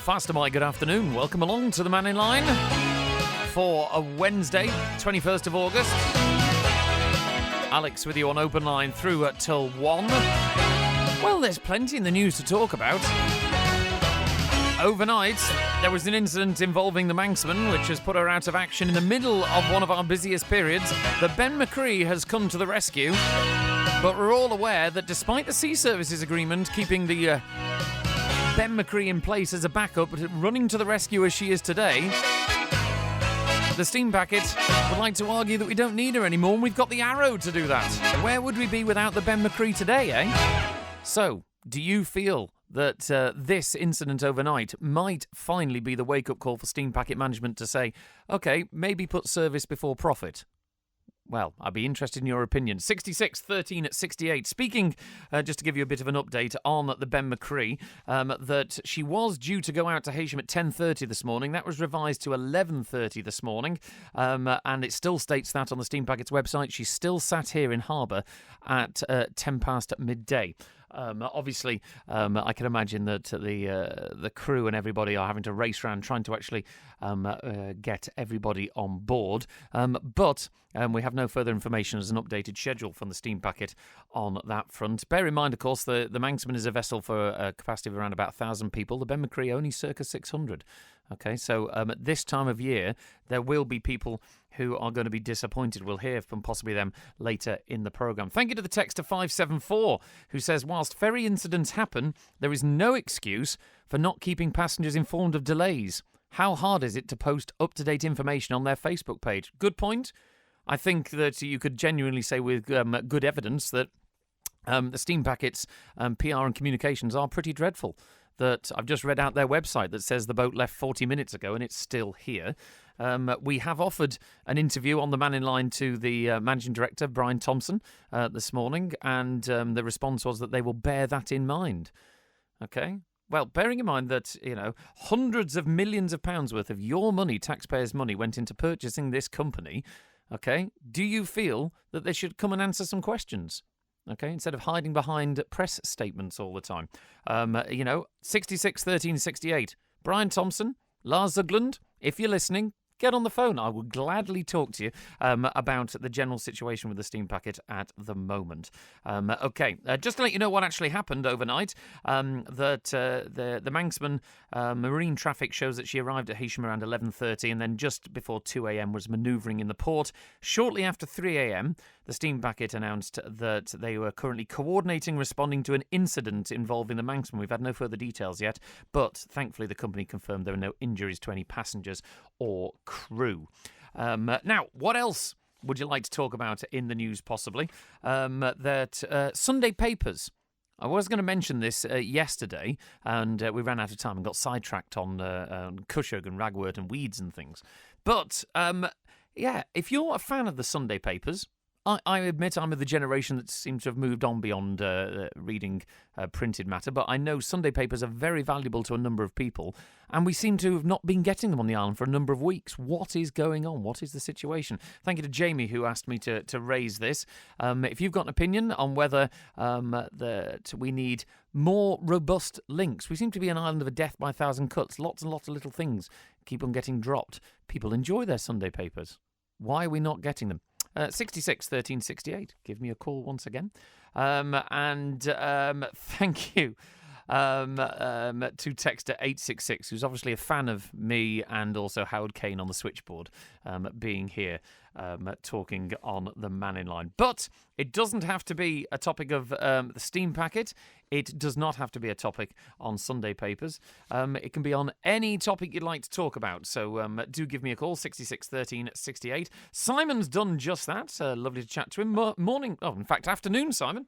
Faster, my good afternoon. Welcome along to the Mannin Line for a Wednesday, 21st of August. Alex with you on open line through till 1. Well, there's plenty in the news to talk about. Overnight, there was an incident involving the Manxman, which has put her out of action in the middle of one of our busiest periods. The Ben My Chree has come to the rescue, but we're all aware that despite the sea services agreement keeping the Ben My Chree in place as a backup, but running to the rescue as she is today, the steam packet would like to argue that we don't need her anymore, and we've got the Arrow to do that. Where would we be without the Ben My Chree today, eh? So, do you feel that this incident overnight might finally be the wake-up call for steam packet management to say, OK, maybe put service before profit? Well, I'd be interested in your opinion. 66 13 at 68. Speaking, just to give you a bit of an update on the Ben My Chree, that she was due to go out to Heysham at 10:30 this morning. That was revised to 11:30 this morning, and it still states that on the Steam Packet's website. She's still sat here in harbour at 10 past midday. Obviously, I can imagine that the crew and everybody are having to race around trying to actually get everybody on board. But we have no further information as an updated schedule from the steam packet on that front. Bear in mind, of course, the Manxman is a vessel for a capacity of around about 1,000 people. The Ben My Chree only circa 600. Okay, so at this time of year, there will be people who are going to be disappointed. We'll hear from possibly them later in the programme. Thank you to the texter 574, who says, whilst ferry incidents happen, there is no excuse for not keeping passengers informed of delays. How hard is it to post up-to-date information on their Facebook page? Good point. I think that you could genuinely say with good evidence that the steam packets, PR and communications are pretty dreadful. That I've just read out their website that says the boat left 40 minutes ago and it's still here. We have offered an interview on the Mannin Line to the managing director, Brian Thompson, this morning, and the response was that they will bear that in mind. Okay? Well, bearing in mind that, hundreds of millions of pounds worth of your money, taxpayers' money, went into purchasing this company, okay, do you feel that they should come and answer some questions? Okay, instead of hiding behind press statements all the time. 66 13 68. Brian Thompson, Lars Zugland, if you're listening, get on the phone. I will gladly talk to you about the general situation with the steam packet at the moment. Just to let you know what actually happened overnight, that the Manxman marine traffic shows that she arrived at Heysham around 11:30 and then just before 2 a.m. was manoeuvring in the port. Shortly after 3 a.m, the steam packet announced that they were currently coordinating responding to an incident involving the Manxman. We've had no further details yet, but thankfully the company confirmed there were no injuries to any passengers or crew. Now, what else would you like to talk about in the news, possibly? That Sunday papers. I was going to mention this yesterday, and we ran out of time and got sidetracked on Cushug and ragwort and weeds and things. But, if you're a fan of the Sunday papers, I admit I'm of the generation that seems to have moved on beyond reading printed matter, but I know Sunday papers are very valuable to a number of people, and we seem to have not been getting them on the island for a number of weeks. What is going on? What is the situation? Thank you to Jamie, who asked me to raise this. If you've got an opinion on whether that we need more robust links. We seem to be an island of a death by 1,000 cuts. Lots and lots of little things keep on getting dropped. People enjoy their Sunday papers. Why are we not getting them? 66 13 68. Give me a call once again. Thank you to texter 866, who's obviously a fan of me and also Howard Kane on the switchboard, being here talking on the Mannin Line. But it doesn't have to be a topic of the steam packet. It does not have to be a topic on Sunday papers. It can be on any topic you'd like to talk about. So do give me a call, 66 13 68. Simon's done just that. Lovely to chat to him. Morning. Oh, in fact, afternoon, Simon.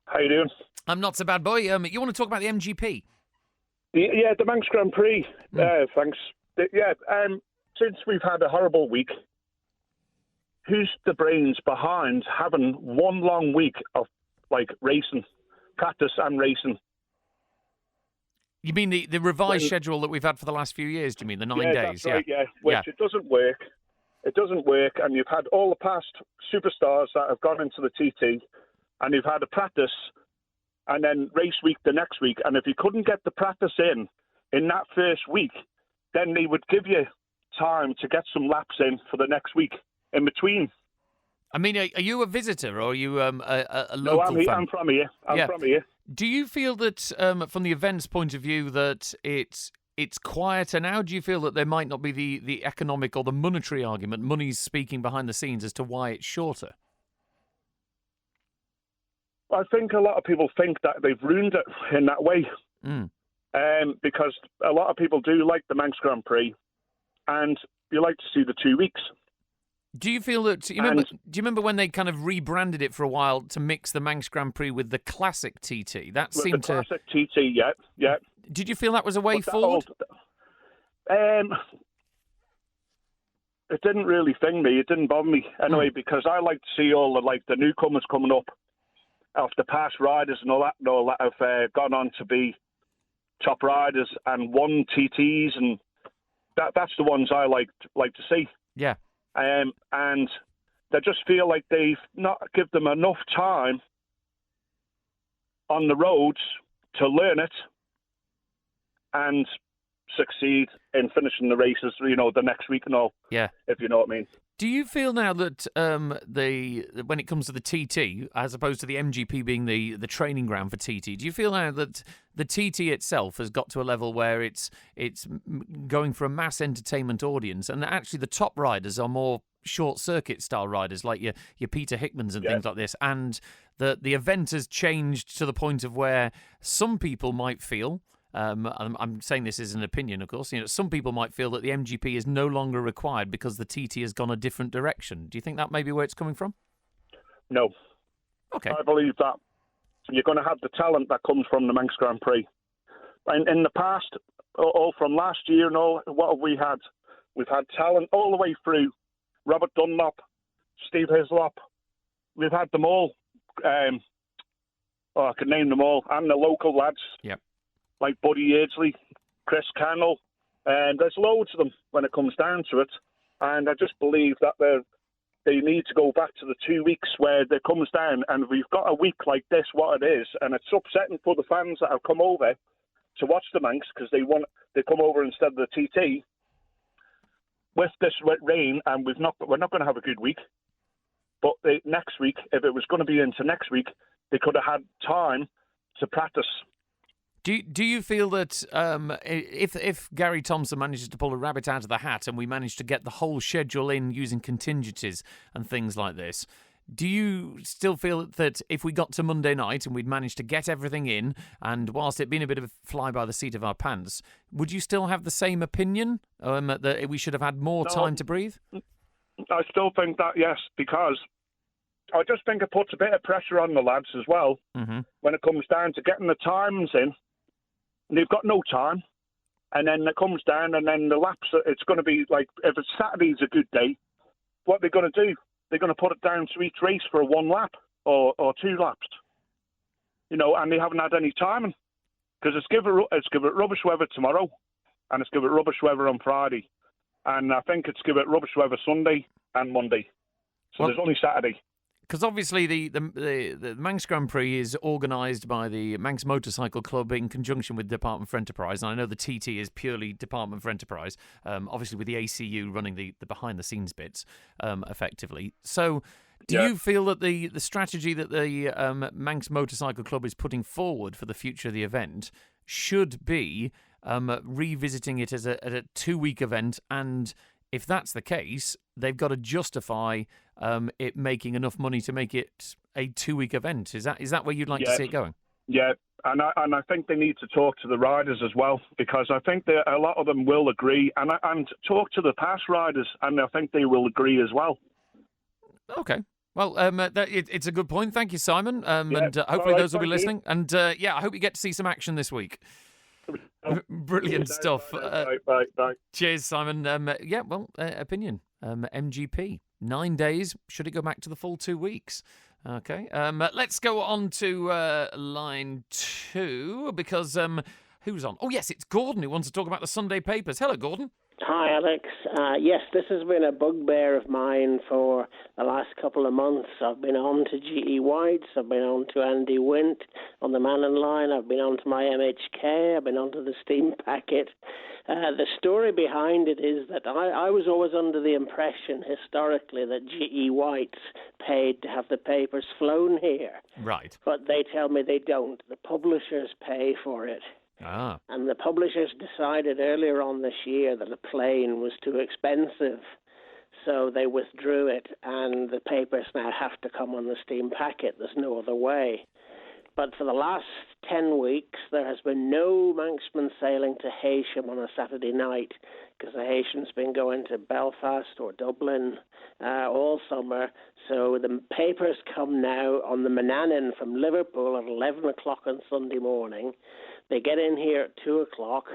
How you doing? I'm not so bad, boy. You want to talk about the MGP? Yeah, the Manx Grand Prix. Thanks. Since we've had a horrible week, who's the brains behind having one long week of racing, practice and racing? You mean the revised schedule that we've had for the last few years? Do you mean the 9 days? That's right, yeah. It doesn't work. It doesn't work, and you've had all the past superstars that have gone into the TT, and you've had a practice, and then race week the next week, and if you couldn't get the practice in, in that first week, then they would give you time to get some laps in for the next week in between. I mean, are you a visitor or are you a No, local fan? I'm from here. I'm from here. Do you feel that, from the event's point of view, that it's quieter now? Do you feel that there might not be the economic or the monetary argument, money's speaking behind the scenes as to why it's shorter? I think a lot of people think that they've ruined it in that way. Because a lot of people do like the Manx Grand Prix, and you like to see the 2 weeks. Do you feel that? Do you remember when they kind of rebranded it for a while to mix the Manx Grand Prix with the classic TT? That seemed the classic TT, yeah. Did you feel that was a way forward? It didn't really thing me. It didn't bother me anyway, because I like to see all the newcomers coming up after past riders and all that have gone on to be top riders and won TTs, and that's the ones I like to see. Yeah. And they just feel like they've not given them enough time on the roads to learn it and succeed in finishing the races, the next week and all. Yeah. If you know what I mean. Do you feel now that when it comes to the TT, as opposed to the MGP being the training ground for TT, do you feel now that the TT itself has got to a level where it's going for a mass entertainment audience, and that actually the top riders are more short circuit style riders like your Peter Hickmans and things like this, and the event has changed to the point of where some people might feel, I'm saying this as an opinion, of course, some people might feel that the MGP is no longer required because the TT has gone a different direction. Do you think that may be where it's coming from? No. Okay. I believe that you're going to have the talent that comes from the Manx Grand Prix. And in the past, all from last year and all, what have we had? We've had talent all the way through. Robert Dunlop, Steve Hislop. We've had them all. I could name them all. And the local lads. Yep. Like Buddy Eardsley, Chris Cannell, and there's loads of them when it comes down to it. And I just believe that they need to go back to the 2 weeks where it comes down, and we've got a week like this, what it is, and it's upsetting for the fans that have come over to watch the Manx because they come over instead of the TT. With this rain, and we're not going to have a good week. But next week, if it was going to be into next week, they could have had time to practice. Do you feel that if Gary Thompson manages to pull a rabbit out of the hat and we manage to get the whole schedule in using contingencies and things like this, do you still feel that if we got to Monday night and we'd managed to get everything in, and whilst it being a bit of a fly by the seat of our pants, would you still have the same opinion that we should have had more time to breathe? I still think that, yes, because I just think it puts a bit of pressure on the lads as well when it comes down to getting the times in. They've got no time, and then it comes down, and then the laps, it's going to be like, if it's Saturday's a good day, what they're going to do, they're going to put it down to each race for a 1 lap or 2 laps, and they haven't had any timing, because it's give it rubbish weather tomorrow, and it's give it rubbish weather on Friday, and I think it's give it rubbish weather Sunday and Monday, so there's only Saturday. Because obviously the Manx Grand Prix is organised by the Manx Motorcycle Club in conjunction with Department for Enterprise. And I know the TT is purely Department for Enterprise, obviously with the ACU running the behind-the-scenes bits, effectively. So do you feel that the strategy that the Manx Motorcycle Club is putting forward for the future of the event should be revisiting it as a 2-week event, and if that's the case, they've got to justify it making enough money to make it a 2-week event. Is that where you'd like to see it going? Yeah, and I think they need to talk to the riders as well, because I think a lot of them will agree, and talk to the past riders, and I think they will agree as well. Okay. Well, it's a good point. Thank you, Simon. And hopefully those will be listening. And I hope you get to see some action this week. Brilliant stuff. Bye. Cheers, Simon. Opinion. MGP. 9 days. Should it go back to the full 2 weeks? Okay. Let's go on to line 2, because who's on? Oh, yes, it's Gordon who wants to talk about the Sunday papers. Hello, Gordon. Hi, Alex. Yes, this has been a bugbear of mine for the last couple of months. I've been on to G.E. White's, I've been on to Andy Wint on the Mannin Line, I've been on to my MHK, I've been on to the Steam Packet. The story behind it is that I was always under the impression, historically, that G.E. White's paid to have the papers flown here. Right. But they tell me they don't. The publishers pay for it. Ah. And the publishers decided earlier on this year that a plane was too expensive, so they withdrew it, and the papers now have to come on the Steam Packet. There's no other way. But for the last 10 weeks, there has been no Manxman sailing to Heysham on a Saturday night, because the Heysham's been going to Belfast or Dublin all summer. So the papers come now on the Mannin from Liverpool at 11 o'clock on Sunday morning. They get in here at 2 o'clock,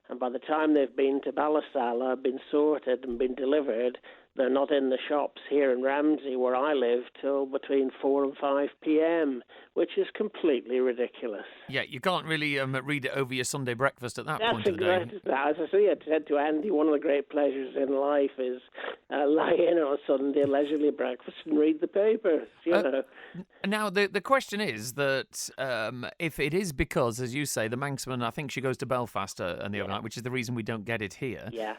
and by the time they've been to Ballasalla, been sorted and been delivered, they're not in the shops here in Ramsey, where I live, till between 4 and 5 p.m., which is completely ridiculous. Yeah, you can't really read it over your Sunday breakfast at that That's point of the day. As I say, I said to Andy, one of the great pleasures in life is lie in on a Sunday, leisurely breakfast, and read the papers, you know. Now, the question is that if it is because, as you say, the Manxman, I think she goes to Belfast on the overnight, which is the reason we don't get it here. Yeah.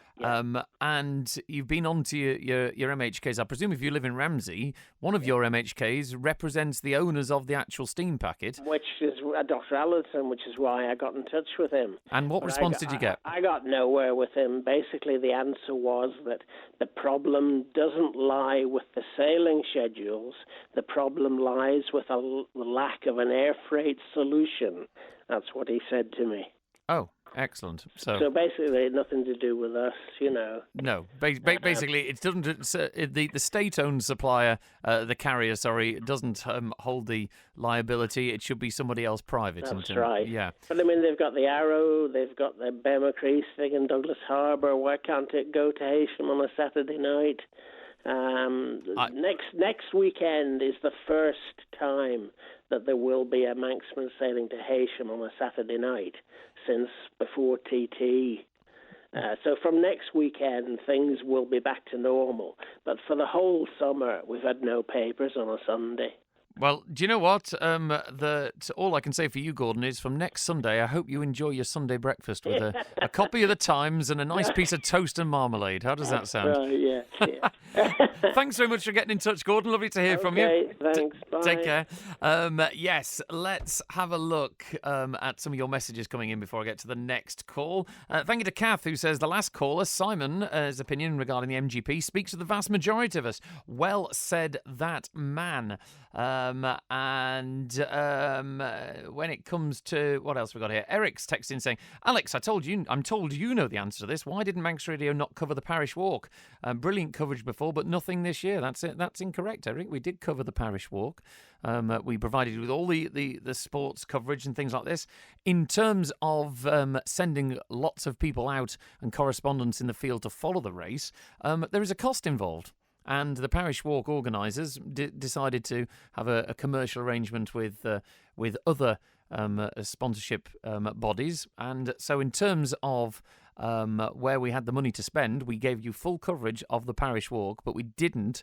And you've been on to your MHKs. I presume if you live in Ramsey, one of your MHKs represents the owners of the actual Steam Packet. Which is Dr. Allenson, which is why I got in touch with him. And what response did you get? I got nowhere with him. Basically, the answer was that the problem doesn't lie with the sailing schedules. The problem lies with the lack of an air freight solution. That's what he said to me. Oh, excellent. So basically, nothing to do with us, you know. No, basically, it doesn't. The state-owned supplier, the carrier, doesn't hold the liability. It should be somebody else private. That's right. Yeah. But I mean, they've got the Arrow, they've got the Ben My Chree thing in Douglas Harbour. Why can't it go to Heysham on a Saturday night? Next weekend is the first time that there will be a Manxman sailing to Heysham on a Saturday night since before TT. So from next weekend, things will be back to normal. But for the whole summer, we've had no papers on a Sunday. Well, do you know what? All I can say for you, Gordon, is from next Sunday, I hope you enjoy your Sunday breakfast with a copy of the Times and a nice piece of toast and marmalade. How does that sound? Yeah. Thanks very much for getting in touch, Gordon. Lovely to hear from you. Thanks. Bye. Take care. Yes, let's have a look at some of your messages coming in before I get to the next call. Thank you to Kath, who says, the last caller, Simon's opinion regarding the MGP speaks to the vast majority of us. Well said, that man. When it comes to what else we got here, Eric's texting saying, Alex, I'm told you know the answer to this. Why didn't Manx Radio not cover the parish walk? Brilliant coverage before, but nothing this year. That's incorrect, Eric. We did cover the parish walk. We provided you with all the sports coverage and things like this. In terms of sending lots of people out and correspondents in the field to follow the race, there is a cost involved. And the parish walk organisers decided to have a commercial arrangement with other sponsorship bodies. And so in terms of where we had the money to spend, we gave you full coverage of the parish walk, but we didn't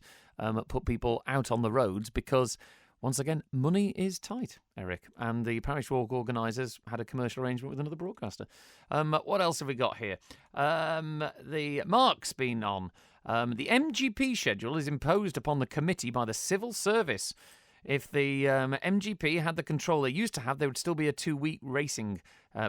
put people out on the roads because, once again, money is tight, Eric. And the parish walk organisers had a commercial arrangement with another broadcaster. What else have we got here? The Mark's been on. The MGP schedule is imposed upon the committee by the civil service. If the MGP had the control they used to have, there would still be a 2-week racing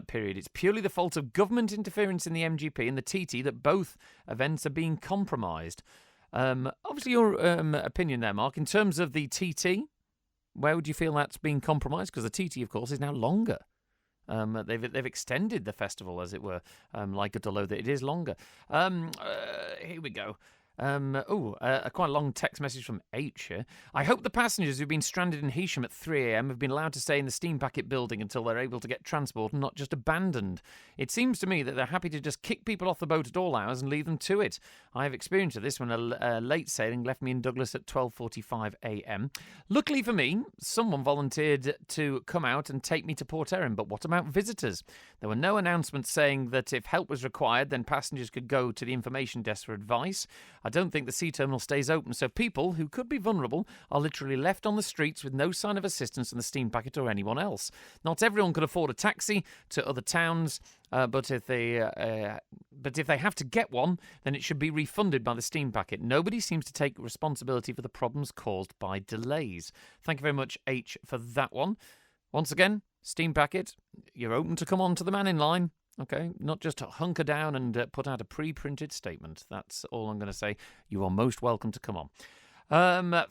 period. It's purely the fault of government interference in the MGP and the TT that both events are being compromised. Obviously, your opinion there, Mark, in terms of the TT, where would you feel that's being compromised? Because the TT, of course, is now longer. They've extended the festival, as it were, like it, although it is longer. Here we go. Quite a long text message from H here. I hope the passengers who've been stranded in Heysham at 3 a.m. have been allowed to stay in the steam packet building until they're able to get transport and not just abandoned. It seems to me that they're happy to just kick people off the boat at all hours and leave them to it. I have experience of this when a late sailing left me in Douglas at 12:45 a.m. Luckily for me, someone volunteered to come out and take me to Port Erin, but what about visitors? There were no announcements saying that if help was required, then passengers could go to the information desk for advice. I don't think the sea terminal stays open, so people who could be vulnerable are literally left on the streets with no sign of assistance from the steam packet or anyone else. Not everyone can afford a taxi to other towns, but if they have to get one, then it should be refunded by the steam packet. Nobody seems to take responsibility for the problems caused by delays. Thank you very much, H, for that one. Once again, steam packet, you're open to come on to the Mannin Line. Okay, not just hunker down and put out a pre-printed statement. That's all I'm going to say. You are most welcome to come on.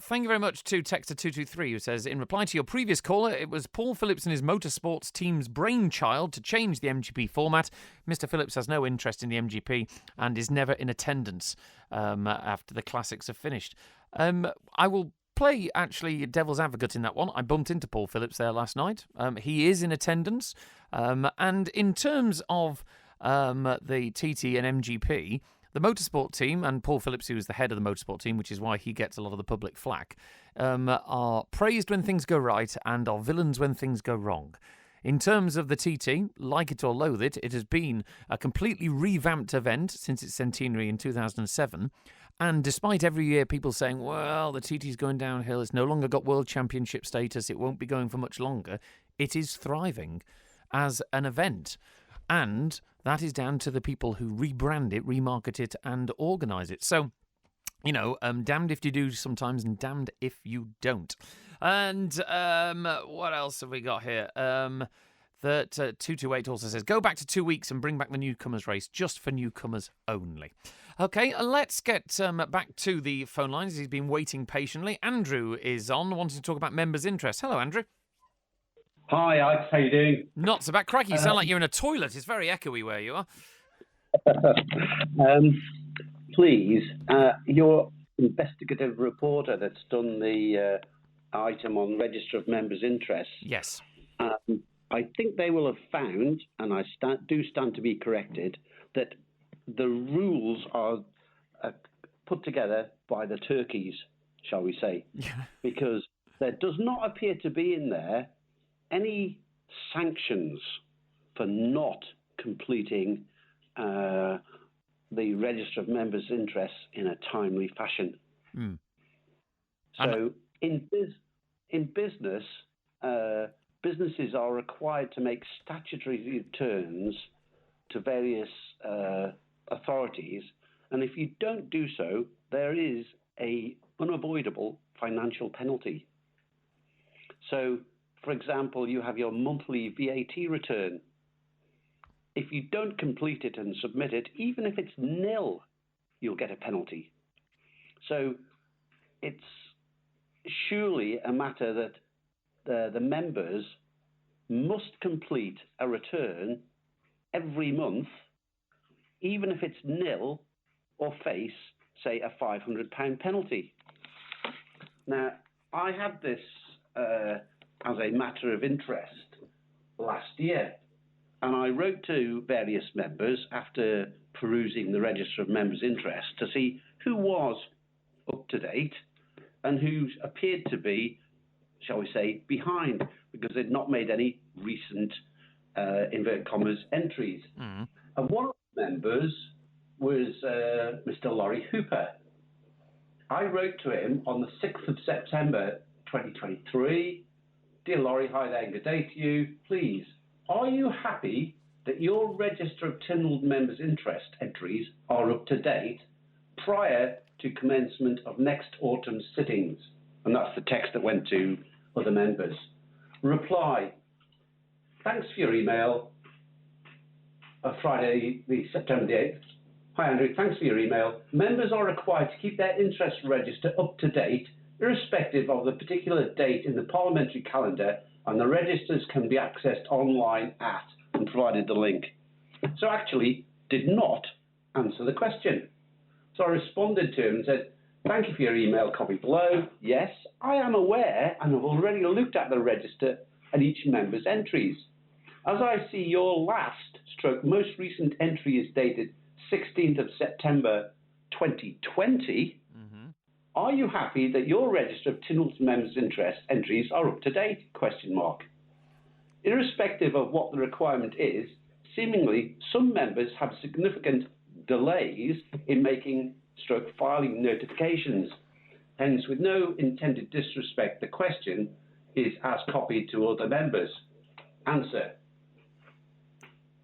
Thank you very much to Texter223, who says, in reply to your previous caller, it was Paul Phillips and his motorsports team's brainchild to change the MGP format. Mr. Phillips has no interest in the MGP and is never in attendance after the classics are finished. I will play, actually, devil's advocate in that one. I bumped into Paul Phillips there last night. He is in attendance. And in terms of the TT and MGP, the motorsport team, and Paul Phillips, who is the head of the motorsport team, which is why he gets a lot of the public flack, are praised when things go right and are villains when things go wrong. In terms of the TT, like it or loathe it, it has been a completely revamped event since its centenary in 2007. And despite every year people saying, well, the TT's going downhill, it's no longer got world championship status, it won't be going for much longer, it is thriving as an event. And that is down to the people who rebrand it, remarket it, and organise it. So, you know, damned if you do sometimes and damned if you don't. And what else have we got here? That 228 also says, go back to 2 weeks and bring back the newcomers race just for newcomers only. Okay, let's get back to the phone lines. He's been waiting patiently. Andrew is on, wanting to talk about members' interest. Hello, Andrew. Hi, Alex. How you doing? Not so bad. Crikey, you sound like you're in a toilet. It's very echoey where you are. Please, your investigative reporter that's done the item on Register of Members' Interests. Yes. I think they will have found, and I do stand to be corrected, that the rules are put together by the turkeys, shall we say. Yeah. Because there does not appear to be in there any sanctions for not completing the Register of Members' Interests in a timely fashion. Mm. So in business, businesses are required to make statutory returns to various authorities, and if you don't do so, there is a unavoidable financial penalty. So, for example, you have your monthly VAT return. If you don't complete it and submit it, even if it's nil, you'll get a penalty. So it's surely a matter that the members must complete a return every month, even if it's nil, or face, say, a £500 penalty. Now, I had this as a matter of interest last year, and I wrote to various members after perusing the Register of Members' Interest to see who was up to date and who appeared to be, shall we say, behind, because they'd not made any recent, inverted commas, entries. Mm. And one of the members was Mr. Laurie Hooper. I wrote to him on the 6th of September 2023. Dear Laurie, hi there, good day to you. Please, are you happy that your Register of Terminal Members' Interest entries are up to date prior to commencement of next autumn's sittings? And that's the text that went to other members. Reply, thanks for your email of Friday, the September the 8th. Hi Andrew, thanks for your email. Members are required to keep their interest register up to date, irrespective of the particular date in the parliamentary calendar, and the registers can be accessed online at, and provided the link. So actually did not answer the question. So I responded to him and said, thank you for your email copy below. Yes, I am aware and have already looked at the register and each member's entries. As I see your most recent entry is dated 16th of September 2020, are you happy that your register of Tynwald's members' interest entries are up to date? Irrespective of what the requirement is, seemingly some members have significant delays in filing notifications. Hence, with no intended disrespect, the question is as copied to other members. Answer.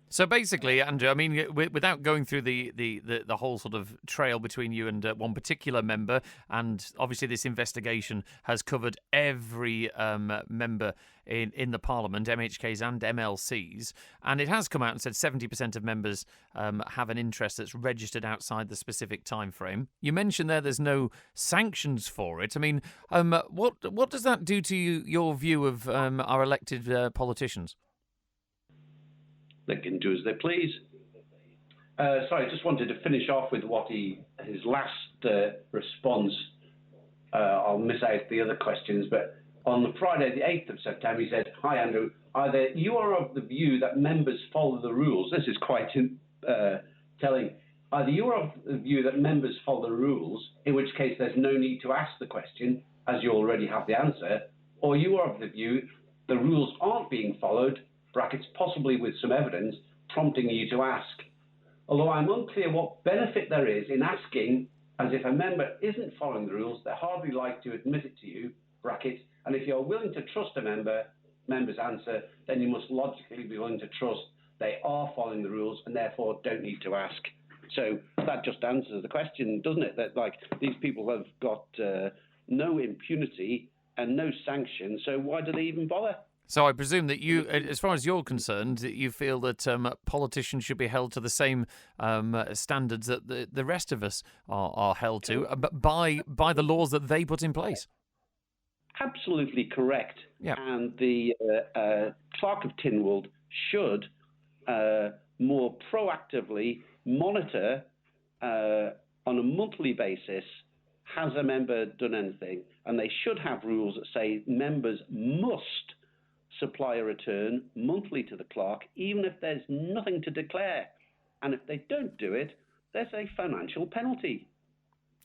So basically, Andrew, I mean, without going through the whole sort of trail between you and one particular member, and obviously this investigation has covered every member in the Parliament, MHKs and MLCs, and it has come out and said 70% of members have an interest that's registered outside the specific time frame. You mentioned there's no sanctions for it. I mean, what does that do to your view of our elected politicians? They can do as they please. Sorry, I just wanted to finish off with his last response. I'll miss out the other questions, but on the Friday, the 8th of September, he said, hi, Andrew, either you are of the view that members follow the rules. This is quite telling. Either you are of the view that members follow the rules, in which case there's no need to ask the question, as you already have the answer, or you are of the view the rules aren't being followed, brackets possibly with some evidence, prompting you to ask. Although I'm unclear what benefit there is in asking, as if a member isn't following the rules, they're hardly like to admit it to you, brackets, and if you're willing to trust a member's answer, then you must logically be willing to trust they are following the rules and therefore don't need to ask. So that just answers the question, doesn't it? That these people have got no impunity and no sanction, so why do they even bother? So I presume that you, as far as you're concerned, you feel that politicians should be held to the same standards that the rest of us are held to, but by the laws that they put in place. Absolutely correct. Yeah. And the Clerk of Tynwald should more proactively monitor on a monthly basis, has a member done anything? And they should have rules that say members must supply a return monthly to the clerk, even if there's nothing to declare. And if they don't do it, there's a financial penalty.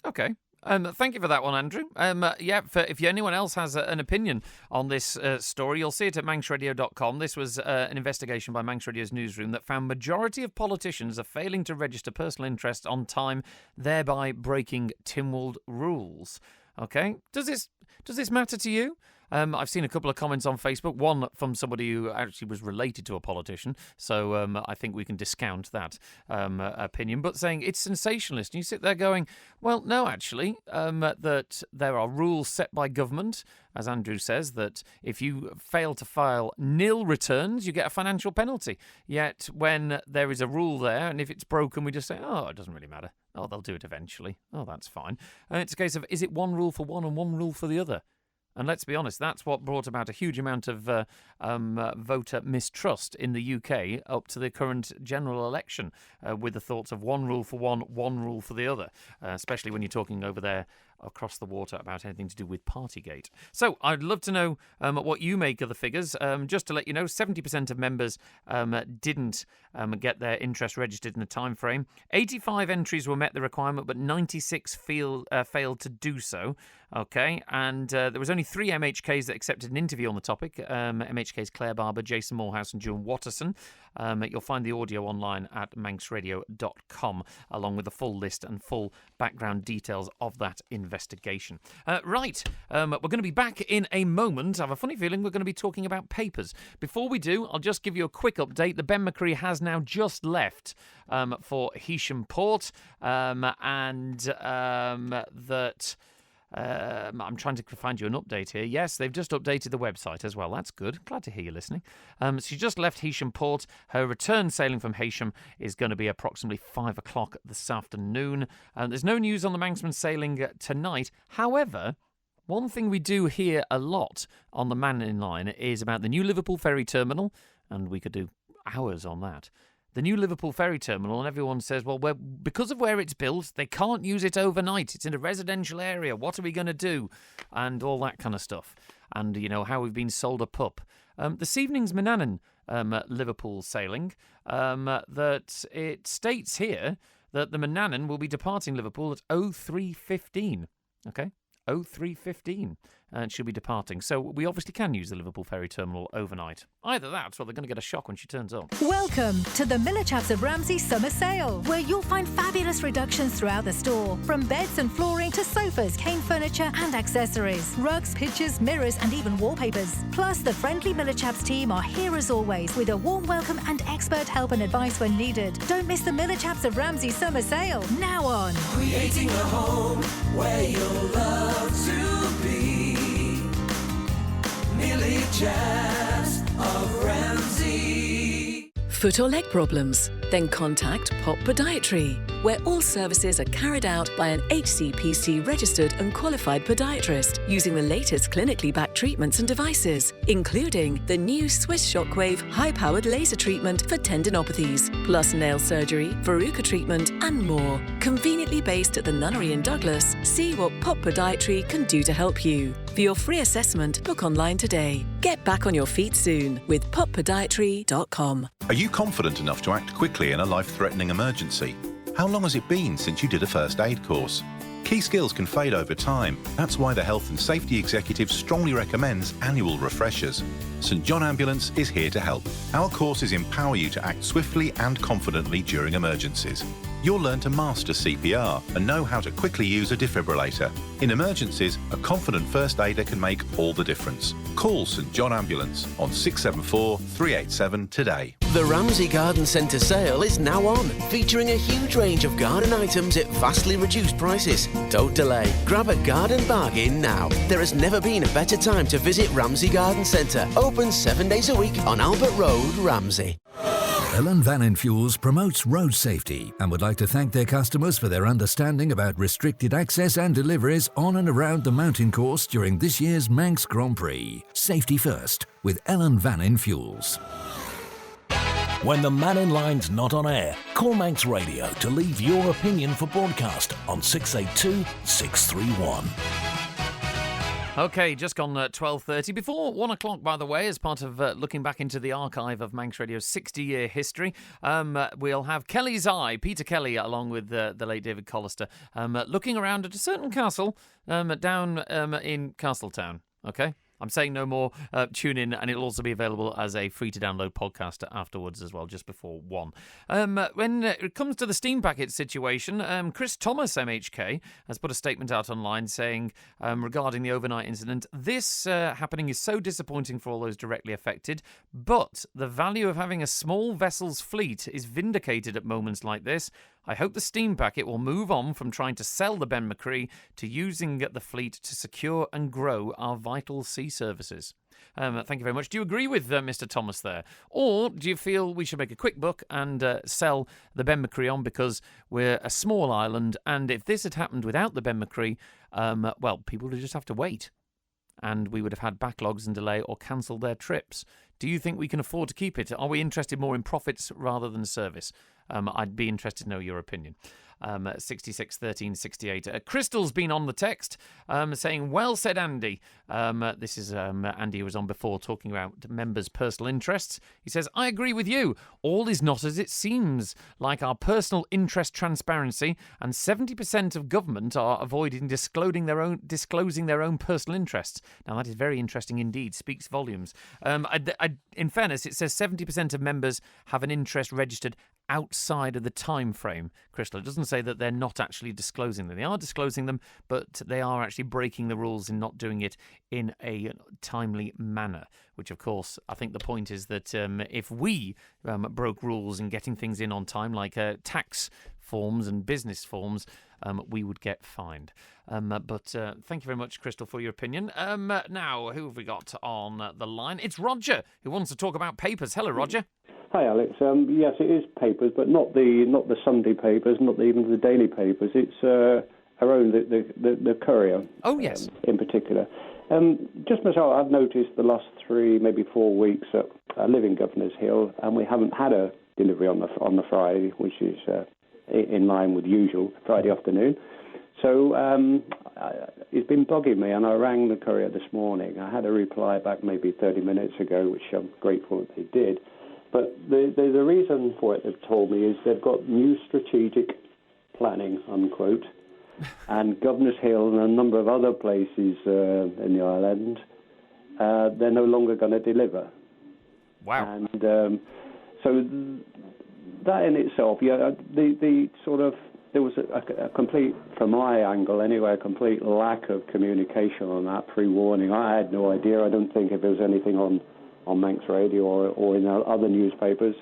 Okay. Thank you for that one, Andrew. If anyone else has an opinion on this story, you'll see it at manxradio.com. This was an investigation by Manx Radio's newsroom that found majority of politicians are failing to register personal interest on time, thereby breaking Tynwald rules. Okay, does this matter to you? I've seen a couple of comments on Facebook, one from somebody who actually was related to a politician, so I think we can discount that opinion, but saying it's sensationalist. And you sit there going, well, no, actually, that there are rules set by government, as Andrew says, that if you fail to file nil returns, you get a financial penalty. Yet when there is a rule there, and if it's broken, we just say, oh, it doesn't really matter. Oh, they'll do it eventually. Oh, that's fine. And it's a case of, is it one rule for one and one rule for the other? And let's be honest, that's what brought about a huge amount of voter mistrust in the UK up to the current general election, with the thoughts of one rule for one, one rule for the other, especially when you're talking over there across the water about anything to do with Partygate. So I'd love to know what you make of the figures. Just to let you know, 70% of members didn't get their interest registered in the time frame. 85 entries were met the requirement, but 96 failed to do so. Okay, and there was only 3 MHKs that accepted an interview on the topic. MHKs Claire Barber, Jason Morehouse and June Watterson. You'll find the audio online at manxradio.com, along with the full list and full background details of that investigation. Right, we're going to be back in a moment. I have a funny feeling we're going to be talking about papers. Before we do, I'll just give you a quick update. The Ben My Chree has now just left for Heysham Port, I'm trying to find you an update here. Yes, they've just updated the website as well. That's good. Glad to hear you listening. She just left Heysham Port. Her return sailing from Heysham is going to be approximately 5 o'clock this afternoon. There's no news on the Manxman sailing tonight. However, one thing we do hear a lot on the Mannin Line is about the new Liverpool ferry terminal, and we could do hours on that. the new Liverpool ferry terminal, and everyone says, well, because of where it's built, they can't use it overnight. It's in a residential area. What are we going to do? And all that kind of stuff. And, how we've been sold a pup. This evening's Mannin Liverpool sailing, that it states here that the Mannin will be departing Liverpool at 03:15. Okay? 03:15, and she'll be departing. So we obviously can use the Liverpool ferry terminal overnight. Either that, or they're going to get a shock when she turns up. Welcome to the Miller Chaps of Ramsey Summer Sale, where you'll find fabulous reductions throughout the store, from beds and flooring to sofas, cane furniture and accessories, rugs, pictures, mirrors and even wallpapers. Plus, the friendly Miller Chaps team are here as always with a warm welcome and expert help and advice when needed. Don't miss the Miller Chaps of Ramsey Summer Sale, now on. Creating a home where you'll love to be. Millie Chaps of Ramsey. Foot or leg problems? Then contact Pop Podiatry, where all services are carried out by an HCPC registered and qualified podiatrist using the latest clinically backed treatments and devices, including the new Swiss Shockwave high-powered laser treatment for tendinopathies, plus nail surgery, verruca treatment and more. Conveniently based at the Nunnery in Douglas, see what Pop Podiatry can do to help you. For your free assessment, book online today. Get back on your feet soon with poppodiatry.com. Are you confident enough to act quickly in a life-threatening emergency? How long has it been since you did a first aid course? Key skills can fade over time. That's why the Health and Safety Executive strongly recommends annual refreshers. St John Ambulance is here to help. Our courses empower you to act swiftly and confidently during emergencies. You'll learn to master CPR and know how to quickly use a defibrillator. In emergencies, a confident first aider can make all the difference. Call St John Ambulance on 674 387 today. The Ramsey Garden Centre sale is now on, featuring a huge range of garden items at vastly reduced prices. Don't delay. Grab a garden bargain now. There has never been a better time to visit Ramsey Garden Centre. Open 7 days a week on Albert Road, Ramsey. Ellen Vannin Fuels promotes road safety and would like to thank their customers for their understanding about restricted access and deliveries on and around the mountain course during this year's Manx Grand Prix. Safety first with Ellen Vannin Fuels. When the Mannin Line's not on air, call Manx Radio to leave your opinion for broadcast on 682 631. Okay, just gone 12:30. Before 1 o'clock, by the way, as part of looking back into the archive of Manx Radio's 60-year history, we'll have Kelly's Eye, Peter Kelly, along with the late David Collister, looking around at a certain castle down in Castletown. Okay? I'm saying no more. Tune in, and it'll also be available as a free-to-download podcast afterwards as well, just before 1. When it comes to the Steam Packet situation, Chris Thomas, MHK, has put a statement out online saying, regarding the overnight incident, this happening is so disappointing for all those directly affected, but the value of having a small vessel's fleet is vindicated at moments like this. I hope the Steam Packet will move on from trying to sell the Ben My Chree to using the fleet to secure and grow our vital sea services. Thank you very much. Do you agree with Mr. Thomas there? Or do you feel we should make a quick buck and sell the Ben My Chree on because we're a small island, and if this had happened without the Ben My Chree, well, people would just have to wait, and we would have had backlogs and delay or cancel their trips. Do you think we can afford to keep it? Are we interested more in profits rather than service? I'd be interested to know your opinion. 66 13 68. Crystal's been on the text saying, well said, Andy. This is Andy who was on before talking about members' personal interests. He says, I agree with you. All is not as it seems. Like our personal interest transparency, and 70% of government are avoiding disclosing their own personal interests. Now, that is very interesting indeed. Speaks volumes. In fairness, it says 70% of members have an interest registered outside of the time frame, Crystal. It doesn't say that they're not actually disclosing them. They are disclosing them, but they are actually breaking the rules in not doing it in a timely manner, which, of course, I think the point is that if we broke rules in getting things in on time, like tax forms and business forms, we would get fined. But thank you very much, Crystal, for your opinion. Now, who have we got on the line? It's Roger, who wants to talk about papers. Hello, Roger. Hi, Alex. Yes, it is papers, but not the Sunday papers, not even the daily papers. It's our own, the Courier. Oh, yes. In particular. Just myself, I've noticed the last 3, maybe 4 weeks that I live in Governor's Hill, and we haven't had a delivery on the Friday, which is in line with usual Friday afternoon. So it's been bugging me, and I rang the courier this morning. I had a reply back maybe 30 minutes ago, which I'm grateful that they did. But the reason for it, they've told me, is they've got new strategic planning, unquote, and Governor's Hill and a number of other places in the island, they're no longer going to deliver. Wow. And so that in itself, the sort of, there was a complete, from my angle anyway, a complete lack of communication on that pre-warning. I had no idea. I don't think if there was anything on Manx Radio or in other newspapers.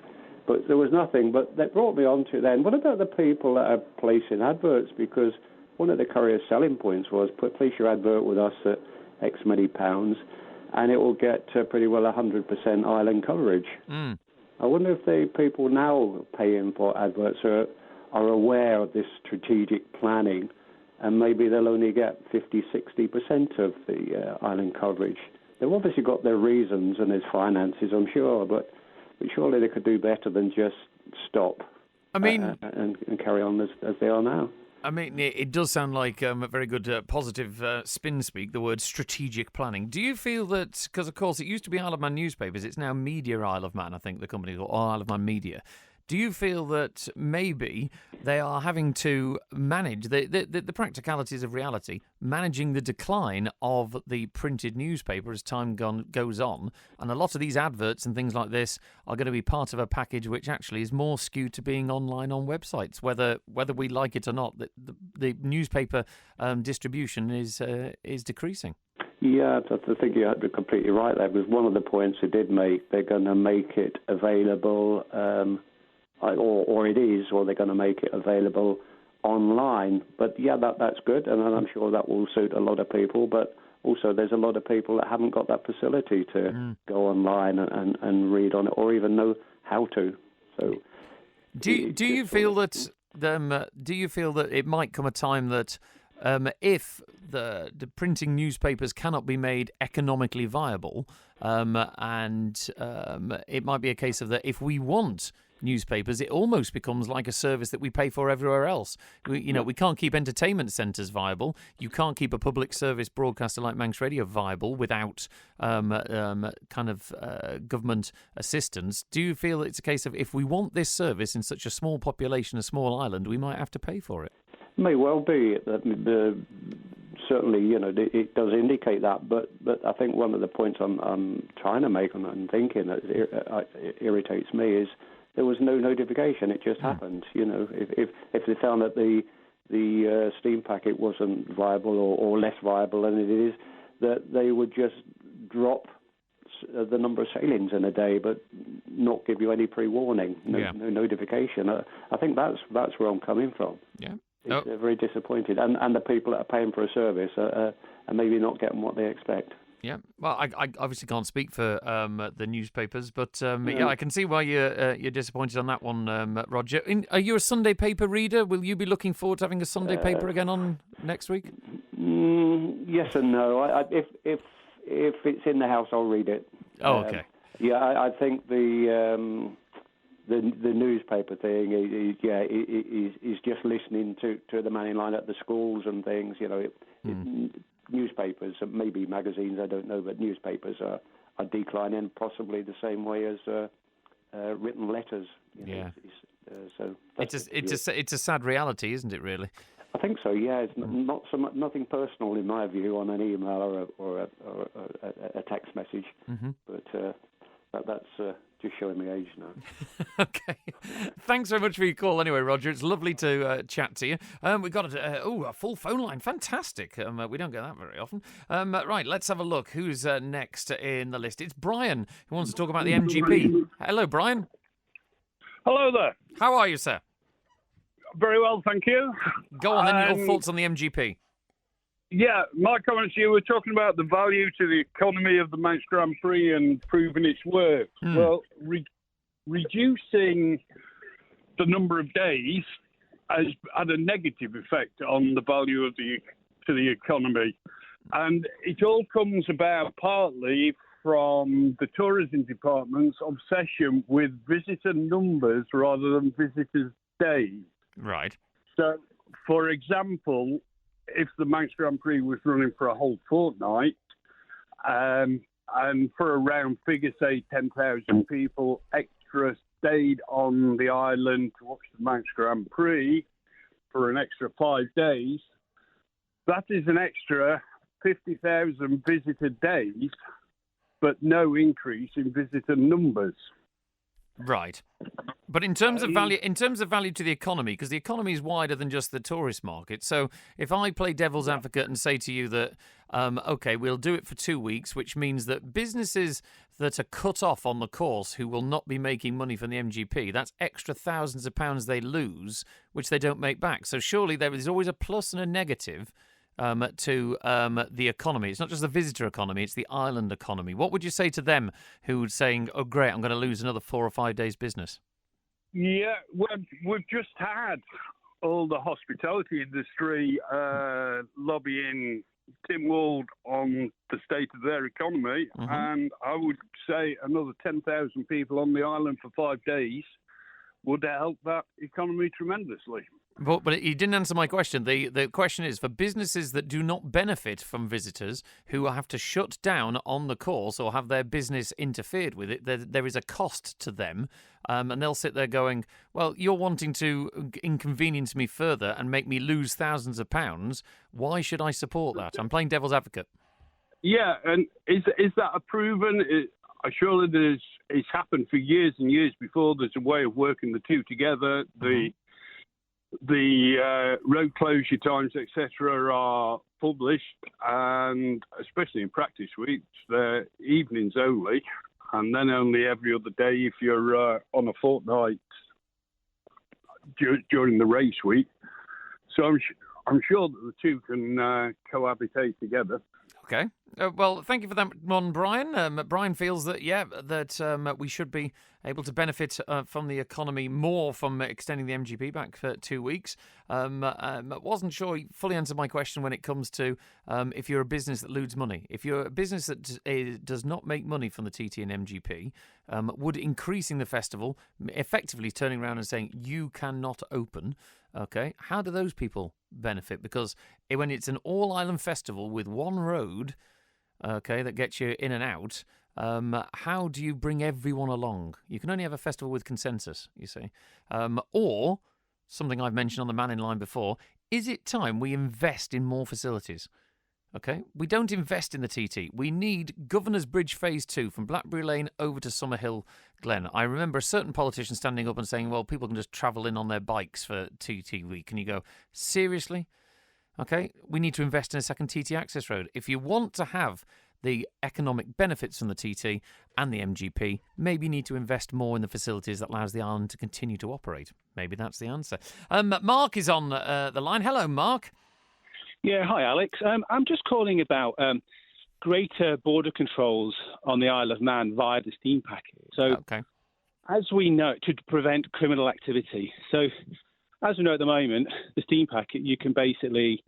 But there was nothing. But that brought me on to then, what about the people that are placing adverts? Because one of the courier's selling points was, place your advert with us at X many pounds, and it will get pretty well 100% island coverage. Mm. I wonder if the people now paying for adverts are aware of this strategic planning, and maybe they'll only get 50-60% of the island coverage. They've obviously got their reasons and their finances, I'm sure, but surely they could do better than just stop. I mean, and carry on as they are now. I mean, it does sound like a very good positive spin speak, the word strategic planning. Do you feel that, because of course it used to be Isle of Man newspapers, it's now Media Isle of Man, I think the company, or Isle of Man Media. Do you feel that maybe they are having to manage the practicalities of reality, managing the decline of the printed newspaper as time goes on, and a lot of these adverts and things like this are going to be part of a package which actually is more skewed to being online on websites, whether we like it or not? The newspaper distribution is decreasing. Yeah, I think you're completely right there. Because one of the points they did make, they're going to make it available. Or it is, or they're going to make it available online. But yeah, that's good, and I'm sure that will suit a lot of people. But also, there's a lot of people that haven't got that facility to go online and read on it, or even know how to. So, do you feel that it might come a time that if the printing newspapers cannot be made economically viable, and it might be a case of that if we want newspapers, it almost becomes like a service that we pay for everywhere else. We can't keep entertainment centres viable. You can't keep a public service broadcaster like Manx Radio viable without government assistance. Do you feel it's a case of if we want this service in such a small population, a small island, we might have to pay for it? May well be. Certainly, it does indicate that. But I think one of the points I'm trying to make and thinking that irritates me is there was no notification. It just happened. If they found that the steam packet wasn't viable or less viable than it is, that they would just drop the number of sailings in a day, but not give you any pre-warning, no notification. I think that's where I'm coming from. Yeah. They're very disappointed, and the people that are paying for a service are maybe not getting what they expect. Yeah, well, I obviously can't speak for the newspapers, but I can see why you're disappointed on that one, Roger. Are you a Sunday paper reader? Will you be looking forward to having a Sunday paper again on next week? Yes and no. If it's in the house, I'll read it. Oh, okay. I think the newspaper thing is just listening to the Mannin Line at the schools and things. Newspapers, maybe magazines, I don't know, but newspapers are declining possibly the same way as written letters. So it's a sad reality, isn't it? Really. I think so. Yeah, it's not so much, nothing personal in my view on an email or a text message, but that's just showing my age now. Okay. Thanks very much for your call anyway, Roger. It's lovely to chat to you. We've got a full phone line. Fantastic. We don't get that very often. Right, let's have a look. Who's next in the list? It's Brian, who wants to talk about the MGP. Hello, Brian. Hello there. How are you, sir? Very well, thank you. Go on, then, your thoughts on the MGP. Yeah, my comments, you were talking about the value to the economy of the Manx Grand Prix and proving its worth. Well, reducing the number of days has had a negative effect on the value of to the economy. And it all comes about partly from the tourism department's obsession with visitor numbers rather than visitors' days. Right. So, for example, if the Manx Grand Prix was running for a whole fortnight, and for a round figure, say 10,000 people extra stayed on the island to watch the Manx Grand Prix for an extra 5 days, that is an extra 50,000 visitor days, but no increase in visitor numbers. Right. But in terms of value to the economy, because the economy is wider than just the tourist market. So if I play devil's advocate and say to you that, okay, we'll do it for 2 weeks, which means that businesses that are cut off on the course who will not be making money from the MGP, that's extra thousands of pounds they lose, which they don't make back. So surely there is always a plus and a negative to the economy. It's not just the visitor economy, it's the island economy. What would you say to them who are saying, oh, great, I'm going to lose another 4 or 5 days business? Yeah, well, we've just had all the hospitality industry lobbying Tim Wald on the state of their economy, and I would say another 10,000 people on the island for 5 days would help that economy tremendously. But you didn't answer my question. The question is, for businesses that do not benefit from visitors, who have to shut down on the course or have their business interfered with it, there is a cost to them, and they'll sit there going, well, you're wanting to inconvenience me further and make me lose thousands of pounds. Why should I support that? I'm playing devil's advocate. Yeah, and is that a proven... Surely it's happened for years and years before. There's a way of working the two together. The road closure times, etc., are published, and especially in practice weeks, they're evenings only, and then only every other day if you're on a fortnight during the race week. So I'm sure that the two can cohabitate together. Okay. Well, thank you for that one, Brian. Brian feels that, we should be able to benefit from the economy more from extending the MGP back for 2 weeks. I wasn't sure he fully answered my question when it comes to if you're a business that loses money. If you're a business that does not make money from the TT and MGP, would increasing the festival, effectively turning around and saying, you cannot open, okay, how do those people benefit? Because when it's an all-island festival with one road, okay, that gets you in and out, how do you bring everyone along? You can only have a festival with consensus, you see. Or, something I've mentioned on the Mannin Line before, is it time we invest in more facilities? Okay, we don't invest in the TT. We need Governor's Bridge Phase 2 from Blackberry Lane over to Summerhill Glen. I remember a certain politician standing up and saying, well, people can just travel in on their bikes for TT week. And you go, seriously? Okay, we need to invest in a second TT access road. If you want to have the economic benefits from the TT and the MGP, maybe you need to invest more in the facilities that allows the island to continue to operate. Maybe that's the answer. Mark is on the line. Hello, Mark. Yeah, hi, Alex. I'm just calling about greater border controls on the Isle of Man via the steam packet. So, as we know, to prevent criminal activity. So, as we know at the moment, the steam packet, you can basically,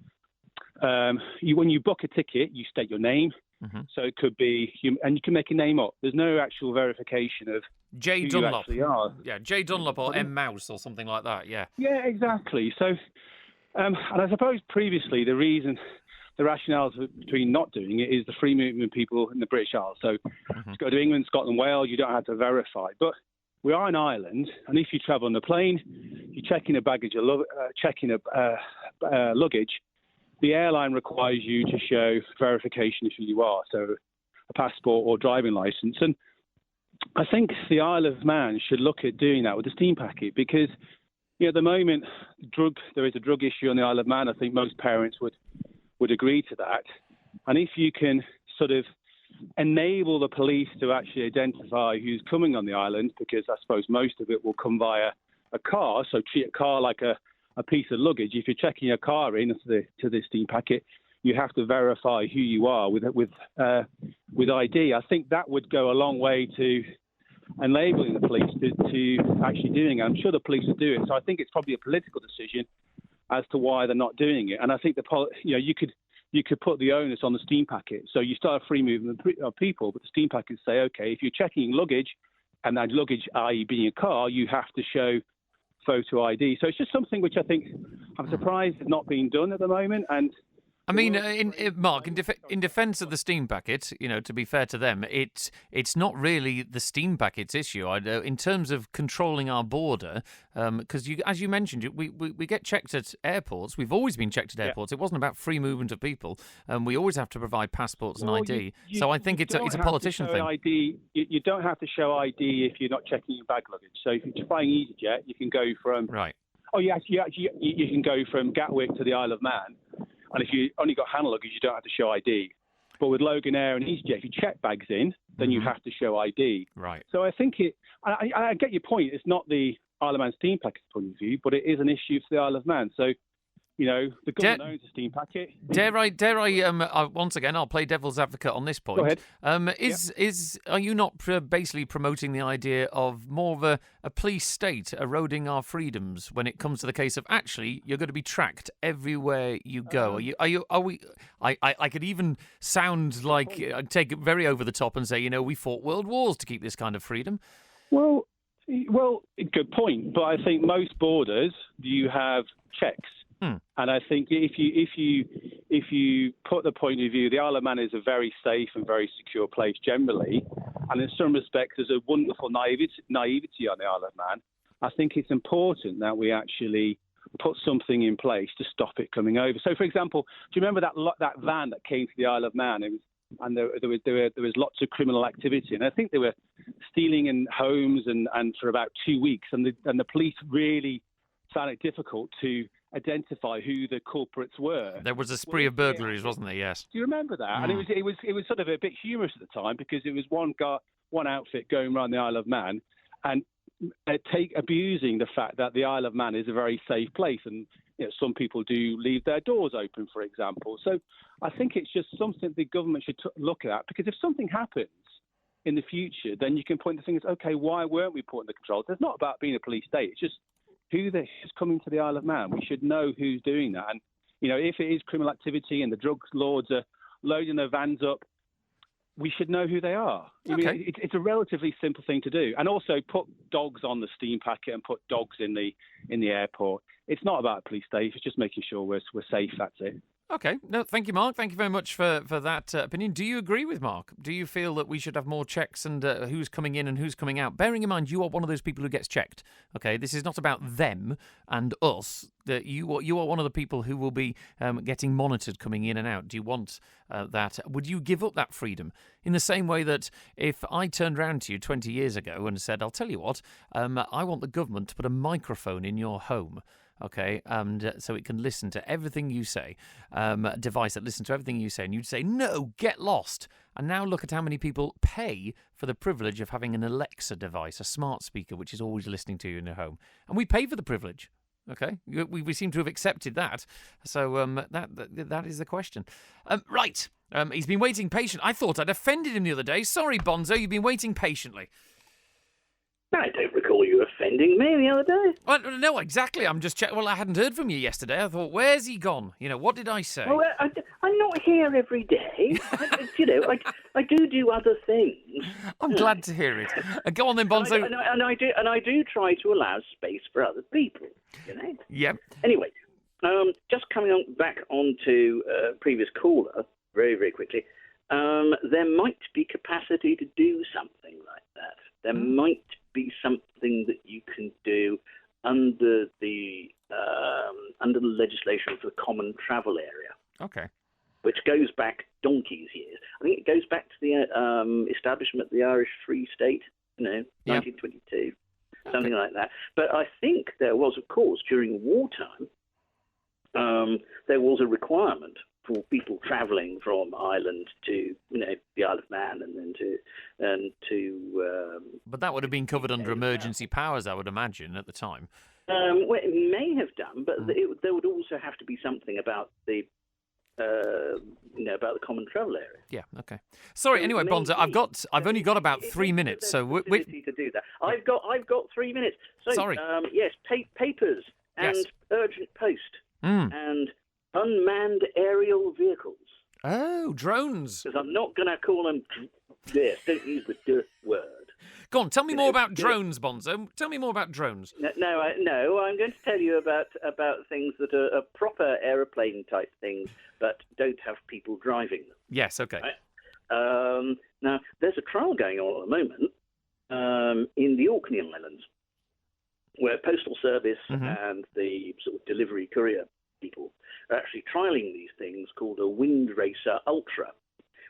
when you book a ticket, you state your name. So it could be, and you can make a name up. There's no actual verification of J. who Dunlop. you actually are. Yeah, J. Dunlop or M. Mouse or something like that, yeah. Yeah, exactly. So, and I suppose previously the rationale between not doing it is the free movement of people in the British Isles. So to go to England, Scotland, Wales, you don't have to verify. But we are an island, and if you travel on the plane, you check in a baggage, luggage, the airline requires you to show verification of who you are, so a passport or driving license. And I think the Isle of Man should look at doing that with the steam packet because, at the moment, there is a drug issue on the Isle of Man. I think most parents would agree to that. And if you can sort of enable the police to actually identify who's coming on the island, because I suppose most of it will come via a car, so treat a car like a piece of luggage. If you're checking your car in to the steam packet, you have to verify who you are with ID. I think that would go a long way to enabling the police to actually doing it. I'm sure the police would do it. So I think it's probably a political decision as to why they're not doing it. And I think you could you could put the onus on the steam packet. So you start a free movement of people, but the steam packet say, okay, if you're checking luggage, and that luggage, i.e. being a car, you have to show photo ID. So it's just something which I think I'm surprised is not being done at the moment. And I mean, Mark, in defence of the steam packet, to be fair to them, it's not really the steam packet's issue. In terms of controlling our border, because as you mentioned, we get checked at airports. We've always been checked at airports. It wasn't about free movement of people. We always have to provide passports and ID. So I think it's a politician thing. ID, you don't have to show ID if you're not checking your bag luggage. So if you're flying EasyJet, you can go from right. Oh, yes, you can go from Gatwick to the Isle of Man. And if you only got hand luggage, you don't have to show ID. But with Logan Air and EasyJet, if you check bags in, then you have to show ID. Right. So I think I get your point. It's not the Isle of Man steam packet point of view, but it is an issue for the Isle of Man. So, the government owns a steam packet. Dare I once again, I'll play devil's advocate on this point. Go ahead. Are you not basically promoting the idea of more of a police state eroding our freedoms when it comes to the case of actually you're going to be tracked everywhere you go? I could even sound like take it very over the top and say, we fought world wars to keep this kind of freedom. Well, good point. But I think most borders you have checks. And I think if you put the point of view, the Isle of Man is a very safe and very secure place generally, and in some respects there's a wonderful naivety on the Isle of Man. I think it's important that we actually put something in place to stop it coming over. So, for example, do you remember that van that came to the Isle of Man? And there was lots of criminal activity, and I think they were stealing in homes and for about 2 weeks, and the police really found it difficult to identify who the culprits were. There was a spree of burglaries, wasn't there? Yes. Do you remember that? And it was sort of a bit humorous at the time because it was one outfit going around the Isle of Man and abusing the fact that the Isle of Man is a very safe place, and some people do leave their doors open, for example. So I think it's just something the government should look at, because if something happens in the future, then you can point the fingers. Okay, why weren't we putting the controls? It's not about being a police state. It's just who's coming to the Isle of Man. We should know who's doing that. And, if it is criminal activity and the drug lords are loading their vans up, we should know who they are. Okay. I mean, it's a relatively simple thing to do. And also put dogs on the steam packet and put dogs in the airport. It's not about police state. It's just making sure we're safe. That's it. Okay. No, thank you, Mark. Thank you very much for that opinion. Do you agree with Mark? Do you feel that we should have more checks and who's coming in and who's coming out? Bearing in mind, you are one of those people who gets checked. Okay, this is not about them and us. That you are one of the people who will be getting monitored coming in and out. Do you want that? Would you give up that freedom in the same way that if I turned around to you 20 years ago and said, "I'll tell you what, I want the government to put a microphone in your home." Okay, and so it can listen to everything you say, a device that listens to everything you say, and you'd say, no, get lost. And now look at how many people pay for the privilege of having an Alexa device, a smart speaker, which is always listening to you in your home. And we pay for the privilege. Okay, we seem to have accepted that. So that is the question. Right, he's been waiting patient. I thought I'd offended him the other day. Sorry, Bonzo, you've been waiting patiently. I don't recall you offending me the other day. Well, no, exactly. I'm just checking. Well, I hadn't heard from you yesterday. I thought, where's he gone? What did I say? Well, I'm not here every day. I do other things. I'm glad to hear it. Go on then, Bonzo. And I do try to allow space for other people. Yep. Anyway, just coming back onto previous caller very, very quickly. There might be capacity to do something like that. There might be something that you can do under the legislation for the common travel area. Okay. Which goes back donkey's years. I think it goes back to the establishment of the Irish Free State, 1922, something like that. But I think there was, of course, during wartime, there was a requirement for people travelling from Ireland to, the Isle of Man and then to. But that would have been covered under emergency powers, I would imagine, at the time. Well, it may have done, but there would also have to be something about the, about the common travel area. Yeah. Okay. Sorry. Anyway, Bonzo, I've only got about 3 minutes, so we to do that. I've got 3 minutes. So, sorry. Yes, papers and urgent post and unmanned aerial vehicles. Oh, drones. Because I'm not going to call them... Yes, don't use the "d" word. Go on, tell me more about drones, Bonzo. Tell me more about drones. No, I'm going to tell you about things that are proper aeroplane-type things, but don't have people driving them. Yes, okay. Right? Now, there's a trial going on at the moment in the Orkney Islands, where Postal Service and the sort of delivery courier people are actually trialling these things called a Wind Racer Ultra,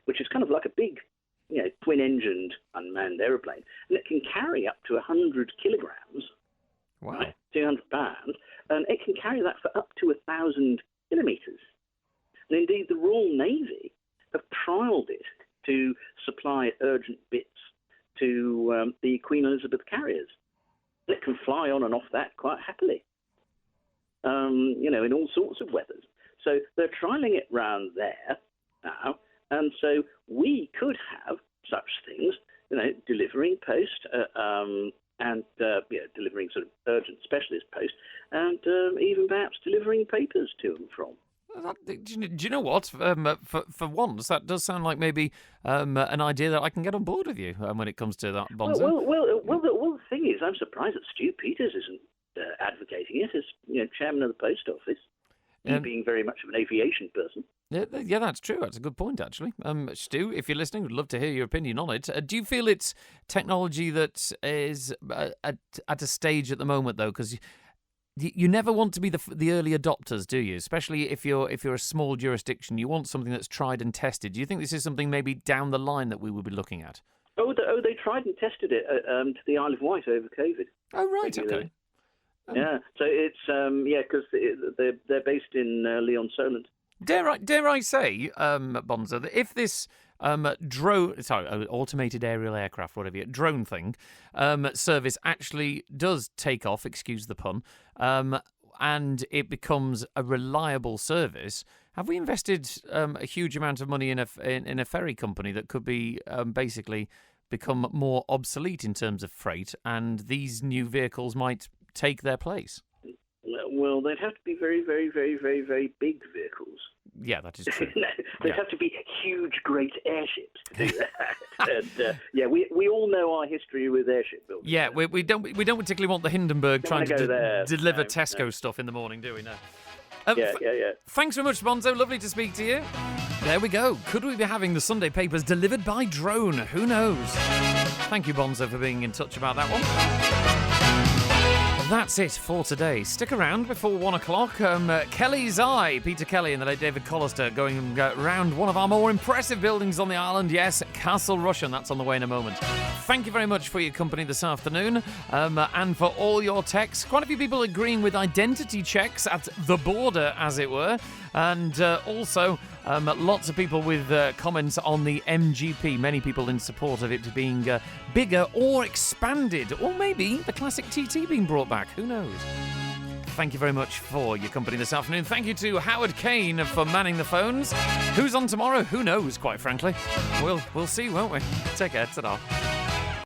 which is kind of like a big, twin-engined unmanned aeroplane, and it can carry up to 100 kilograms, right, 200 pounds, and it can carry that for up to 1,000 kilometres. And indeed, the Royal Navy have trialled it to supply urgent bits to the Queen Elizabeth carriers. And it can fly on and off that quite happily, in all sorts of weathers. So they're trialling it round there now. And so we could have such things, delivering post and delivering sort of urgent specialist post, and even perhaps delivering papers to and from. Do you know what? For once, that does sound like maybe an idea that I can get on board with you when it comes to that, Bonzo. Well, the thing is, I'm surprised that Stu Peters isn't advocating it as chairman of the post office. He being very much of an aviation person. Yeah, that's true. That's a good point, actually. Stu, if you're listening, we'd love to hear your opinion on it. Do you feel it's technology that is at a stage at the moment, though? Because you never want to be the early adopters, do you? Especially if you're a small jurisdiction, you want something that's tried and tested. Do you think this is something maybe down the line that we will be looking at? They tried and tested it to the Isle of Wight over COVID. Oh, right, okay. Yeah, so it's because they're based in Leon Solent. Dare I say, Bonzo, that if this automated aerial aircraft, whatever, drone thing, service actually does take off, excuse the pun, and it becomes a reliable service, have we invested a huge amount of money in a ferry company that could be basically become more obsolete in terms of freight, and these new vehicles might take their place? Well, they'd have to be very, very, very, very, very big vehicles. Yeah, that is true. They'd have to be huge, great airships to do that. And we all know our history with airship building. Yeah, we don't particularly want the Hindenburg trying to deliver Tesco stuff in the morning, do we? No. Yeah. Thanks very much, Bonzo. Lovely to speak to you. There we go. Could we be having the Sunday papers delivered by drone? Who knows? Thank you, Bonzo, for being in touch about that one. That's it for today. Stick around before 1 o'clock. Kelly's Eye, Peter Kelly and the late David Collister going round one of our more impressive buildings on the island. Yes, Castle Rushen. That's on the way in a moment. Thank you very much for your company this afternoon and for all your texts. Quite a few people agreeing with identity checks at the border, as it were. And also lots of people with comments on the MGP. Many people in support of it being bigger or expanded. Or maybe the classic TT being brought back. Who knows? Thank you very much for your company this afternoon. Thank you to Howard Kane for manning the phones. Who's on tomorrow? Who knows, quite frankly. We'll see, won't we? Take care. Ta-da.